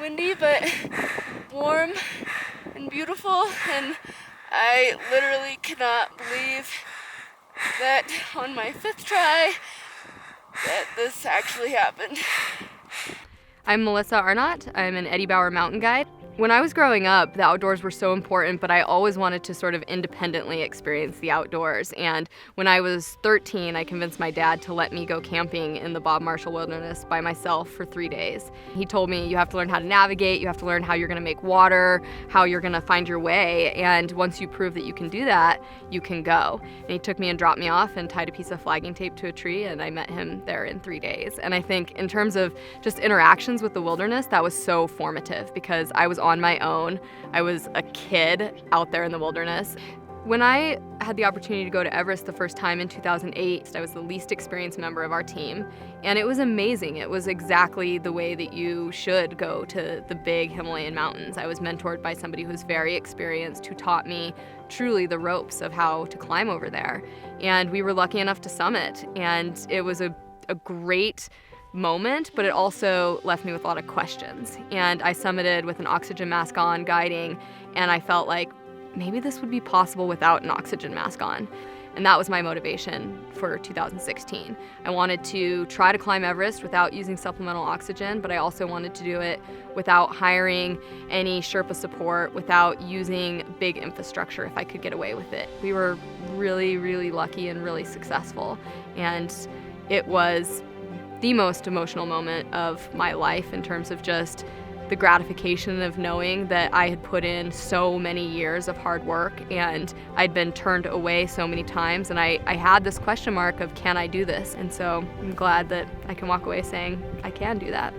windy, but warm and beautiful, and I literally cannot believe that on my 5th try that this actually happened. I'm Melissa Arnot. I'm an Eddie Bauer mountain guide. When I was growing up, the outdoors were so important, but I always wanted to sort of independently experience the outdoors. And when I was 13, I convinced my dad to let me go camping in the Bob Marshall Wilderness by myself for 3 days. He told me, you have to learn how to navigate, you have to learn how you're gonna make water, how you're gonna find your way, and once you prove that you can do that, you can go. And he took me and dropped me off and tied a piece of flagging tape to a tree, and I met him there in 3 days. And I think in terms of just interactions with the wilderness, that was so formative because I was on my own. I was a kid out there in the wilderness. When I had the opportunity to go to Everest the first time in 2008, I was the least experienced member of our team, and it was amazing. It was exactly the way that you should go to the big Himalayan mountains. I was mentored by somebody who was very experienced, who taught me truly the ropes of how to climb over there. And we were lucky enough to summit, and it was a great moment, but it also left me with a lot of questions. And I summited with an oxygen mask on, guiding, and I felt like maybe this would be possible without an oxygen mask on. And that was my motivation for 2016. I wanted to try to climb Everest without using supplemental oxygen, but I also wanted to do it without hiring any Sherpa support, without using big infrastructure if I could get away with it. We were really, really lucky and really successful. And it was the most emotional moment of my life in terms of just the gratification of knowing that I had put in so many years of hard work and I'd been turned away so many times, and I had this question mark of, can I do this? And so I'm glad that I can walk away saying I can do that.